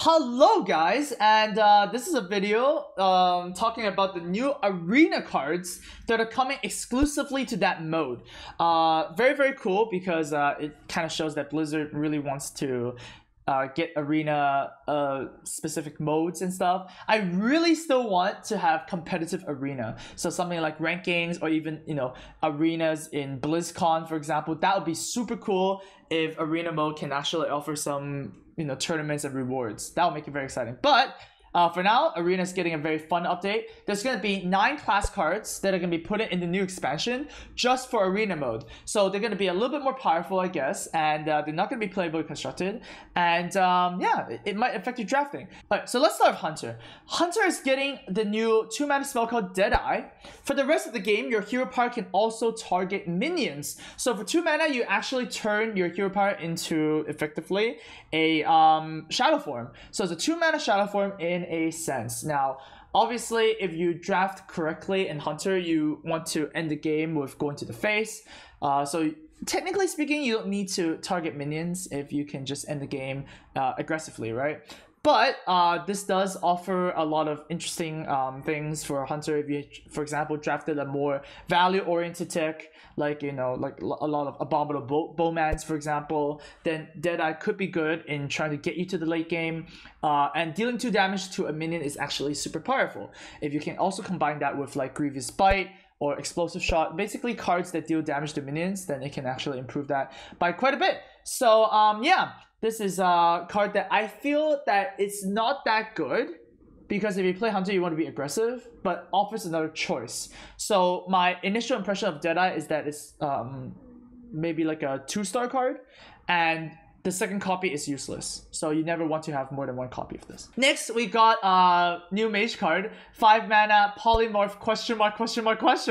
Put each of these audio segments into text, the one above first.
Hello guys, and this is a video talking about the new arena cards that are coming exclusively to that mode. Very cool because it kind of shows that Blizzard really wants to get arena specific modes and stuff. I really still want to have competitive arena, so something like rankings or even arenas in BlizzCon, for example. That would be super cool if arena mode can actually offer some tournaments and rewards. That would make it very exciting. But for now, Arena is getting a very fun update. There's going to be 9 class cards that are going to be put in the new expansion just for Arena mode. So they're going to be a little bit more powerful, I guess, and they're not going to be playably constructed. And yeah, it might affect your drafting. Alright, so let's start with Hunter. Hunter is getting the new 2-mana spell called Deadeye. For the rest of the game, your hero power can also target minions. So for 2 mana, you actually turn your hero power into, effectively, a shadow form. So it's a 2-mana shadow form in a sense. Now, obviously, if you draft correctly in Hunter, you want to end the game with going to the face. So technically speaking, you don't need to target minions if you can just end the game aggressively, right? But this does offer a lot of interesting things for Hunter. If you, for example, drafted a more value-oriented tech, like a lot of abominable bowmans, for example, then Deadeye could be good in trying to get you to the late game. And dealing 2 damage to a minion is actually super powerful. If you can also combine that with like Grievous Bite or Explosive Shot, basically cards that deal damage to minions, then it can actually improve that by quite a bit. So yeah. This is a card that I feel that it's not that good, because if you play Hunter, you want to be aggressive, but offers another choice. So my initial impression of Deadeye is that it's maybe like a 2-star card, and the second copy is useless. So you never want to have more than 1 copy of this. Next, we got a new Mage card, 5 mana polymorph question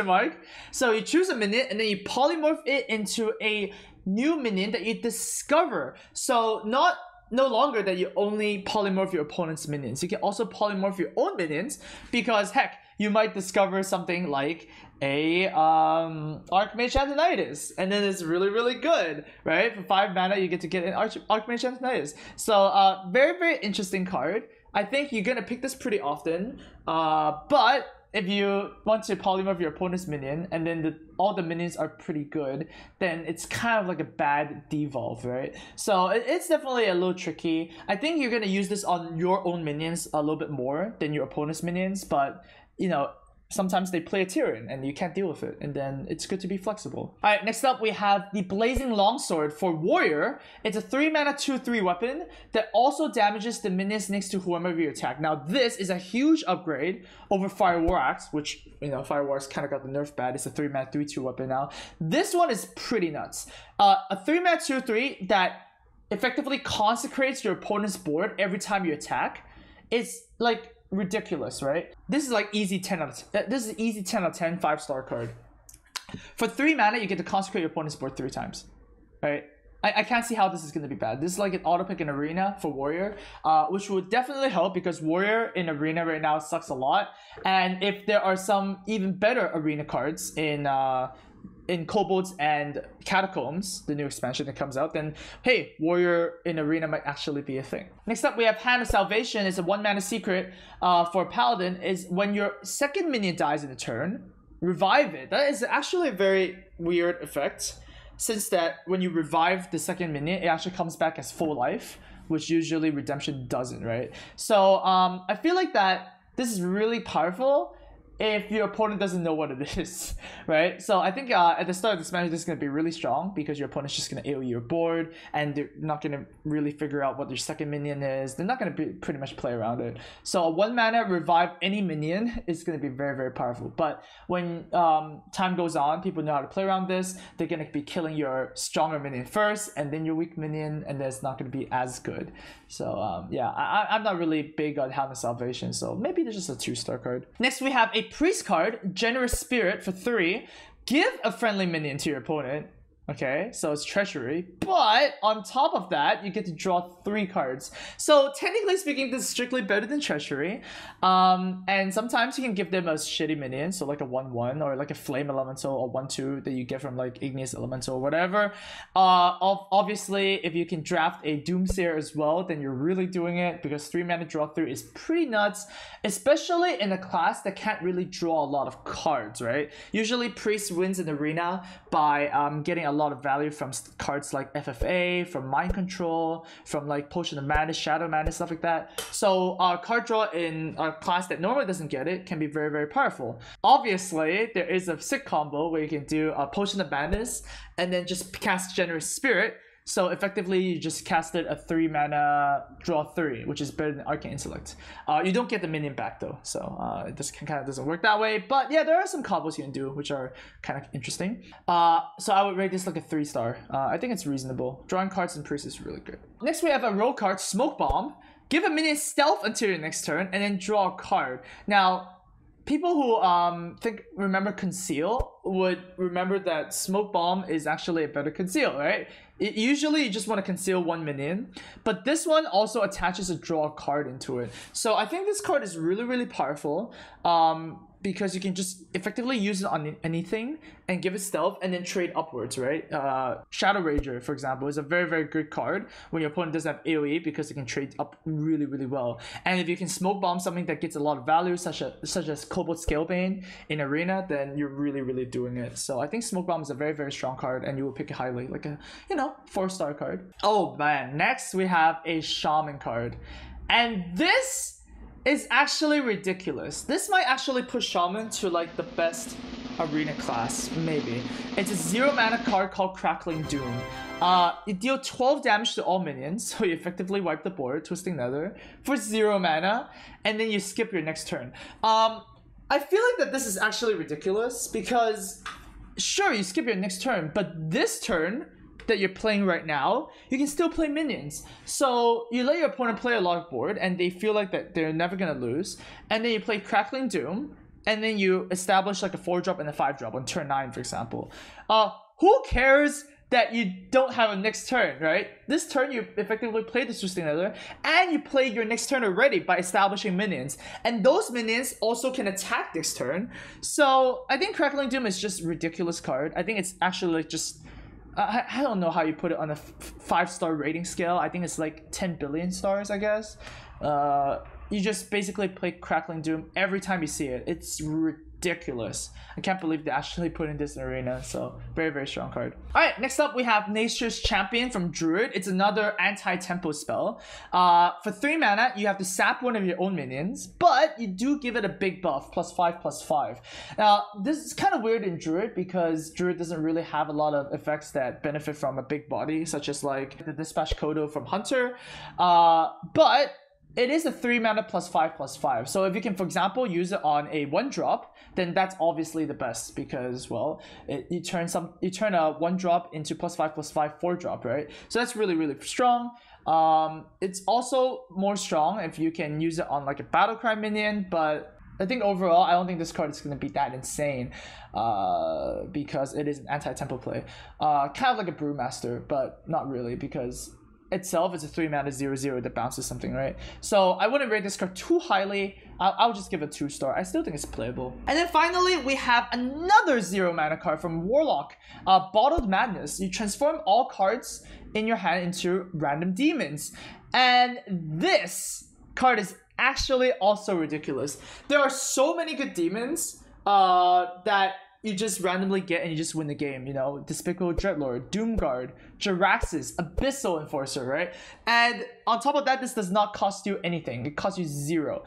mark. So you choose a minion and then you polymorph it into a new minion that you discover. So no longer that you only polymorph your opponent's minions, you can also polymorph your own minions, because heck, you might discover something like a Archmage Antonidas, and then it's really good, right? For 5 mana you get to get an Archmage Antonidas. So very interesting card. I think you're gonna pick this pretty often, but if you want to polymorph your opponent's minion and then all the minions are pretty good, then it's kind of like a bad devolve, right? So it's definitely a little tricky. I think you're going to use this on your own minions a little bit more than your opponent's minions, but sometimes they play a Tyrion and you can't deal with it, and then it's good to be flexible. Alright, next up we have the Blazing Longsword for Warrior. It's a 3-mana 2/3 weapon that also damages the minions next to whoever you attack. Now this is a huge upgrade over Fire War Axe, which Fire War's kind of got the nerf bad. It's a 3-mana 3/2 weapon now. This one is pretty nuts. A 3-mana 2/3 that effectively consecrates your opponent's board every time you attack. It's like ridiculous, right? This is like easy 10 out of 10. This is easy 10 out of 10 5-star card. For 3 mana, you get to consecrate your opponent's board 3 times, right? I can't see how this is going to be bad. This is like an auto pick in Arena for Warrior, which would definitely help, because Warrior in Arena right now sucks a lot. And if there are some even better Arena cards in Kobolds and Catacombs, the new expansion that comes out, then hey, Warrior in Arena might actually be a thing. Next up, we have Hand of Salvation. It's a 1-mana secret for Paladin. Is when your second minion dies in a turn, revive it. That is actually a very weird effect, since that when you revive the second minion, it actually comes back as full life, which usually Redemption doesn't, right? So I feel like that this is really powerful if your opponent doesn't know what it is, right? So I think at the start of this match, this is going to be really strong, because your opponent's just going to AoE your board, and they're not going to really figure out what their second minion is. They're not going to pretty much play around it. So a 1-mana revive any minion is going to be very powerful. But when time goes on, people know how to play around this. They're going to be killing your stronger minion first, and then your weak minion, and then it's not going to be as good. So yeah, I'm not really big on Hand of Salvation, so maybe there's just a 2-star card. Next, we have a Priest card, Generous Spirit for 3. Give a friendly minion to your opponent. Okay, so it's treasury, but on top of that, you get to draw 3 cards. So technically speaking, this is strictly better than treasury. And sometimes you can give them a shitty minion, so like a 1/1 or like a flame elemental or 1/2 that you get from like igneous elemental or whatever. Obviously, if you can draft a doomsayer as well, then you're really doing it, because 3 mana draw 3 is pretty nuts, especially in a class that can't really draw a lot of cards, right? Usually priest wins an arena by getting a lot of value from cards like FFA, from mind control, from like potion of madness, shadow madness, stuff like that. So card draw in a class that normally doesn't get it can be very, very powerful. Obviously, there is a sick combo where you can do a potion of madness and then just cast generous spirit. So effectively, you just casted a 3 mana draw 3, which is better than Arcane Intellect. You don't get the minion back though, so it just kind of doesn't work that way. But yeah, there are some combos you can do which are kind of interesting. So I would rate this like a 3-star. I think it's reasonable. Drawing cards in priest is really good. Next, we have a roll card, Smoke Bomb. Give a minion stealth until your next turn, and then draw a card. Now, people who remember Conceal would remember that Smoke Bomb is actually a better Conceal, right? Usually you just want to conceal 1 minion, but this one also attaches a draw card into it. So I think this card is really, really powerful, because you can just effectively use it on anything and give it stealth and then trade upwards, right? Shadow Rager, for example, is a very, very good card when your opponent doesn't have AoE, because it can trade up really, really well. And if you can Smoke Bomb something that gets a lot of value, such as Cobalt Scalebane in Arena, then you're really, really doing it. So I think Smoke Bomb is a very, very strong card, and you will pick it highly, like a, 4-star card. Oh man, next we have a Shaman card. And this is actually ridiculous. This might actually push Shaman to like the best arena class, maybe. It's a 0 mana card called Crackling Doom. You deal 12 damage to all minions, so you effectively wipe the board, Twisting Nether, for 0 mana, and then you skip your next turn. I feel like that this is actually ridiculous, because sure, you skip your next turn, but this turn that you're playing right now, you can still play minions. So you let your opponent play a log board, and they feel like that they're never gonna lose, and then you play Crackling Doom, and then you establish like a 4-drop and a 5-drop on turn 9, for example. Who cares that you don't have a next turn, right? This turn you effectively play the Twisting Nether, and you played your next turn already by establishing minions, and those minions also can attack this turn. So I think Crackling Doom is just a ridiculous card. I think it's actually like just I don't know how you put it on a 5-star rating scale. I think it's like 10 billion stars, I guess. You just basically play Crackling Doom every time you see it. It's ridiculous. I can't believe they actually put in this in Arena. So very, very strong card. All right, next up we have Nature's Champion from Druid. It's another anti-tempo spell. For 3 mana, you have to sap one of your own minions, but you do give it a big buff, +5/+5. Now, this is kind of weird in Druid, because Druid doesn't really have a lot of effects that benefit from a big body, such as like the Dispatch Kodo from Hunter. But it is a 3 mana +5/+5. So if you can, for example, use it on a 1-drop, then that's obviously the best, because, well, you turn a 1-drop into +5/+5 4-drop, right? So that's really, really strong. It's also more strong if you can use it on like a Battlecry minion, but I think overall, I don't think this card is going to be that insane, because it is an anti-tempo play. Kind of like a Brewmaster, but not really, because itself is a 3 mana 0/0 that bounces something, right? So I wouldn't rate this card too highly. I'll just give it 2-star. I still think it's playable. And then finally, we have another 0 mana card from Warlock, Bottled Madness. You transform all cards in your hand into random demons. And this card is actually also ridiculous. There are so many good demons that you just randomly get and you just win the game, Despicable Dreadlord, Doomguard, Jaraxxus, Abyssal Enforcer, right? And on top of that, this does not cost you anything. It costs you 0.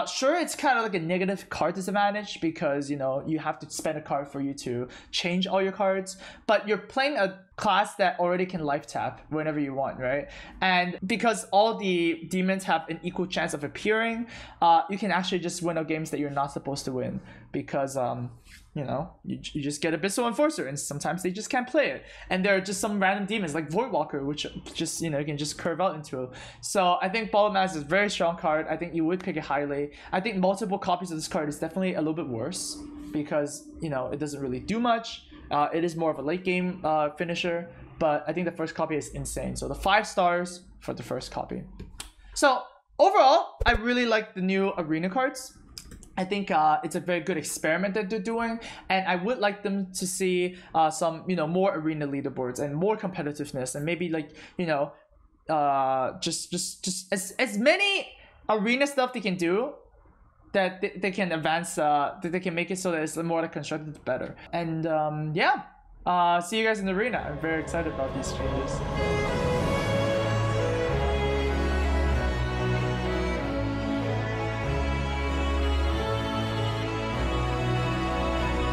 Sure, it's kind of like a negative card disadvantage, because, you have to spend a card for you to change all your cards, but you're playing a class that already can life tap whenever you want, right? And because all the demons have an equal chance of appearing, you can actually just win out games that you're not supposed to win, because you just get Abyssal Enforcer, and sometimes they just can't play it. And there are just some random demons like Voidwalker, which just, you can just curve out into. So I think Bottled Madness is a very strong card. I think you would pick it highly. I think multiple copies of this card is definitely a little bit worse, because, it doesn't really do much. It is more of a late game finisher, but I think the first copy is insane. So the 5 stars for the first copy. So overall, I really like the new arena cards. I think it's a very good experiment that they're doing, and I would like them to see some, you know, more arena leaderboards and more competitiveness, and maybe like, you know, just as many arena stuff they can do that they can advance, that they can make it so that it's more like constructed better. And yeah, see you guys in the arena. I'm very excited about these changes.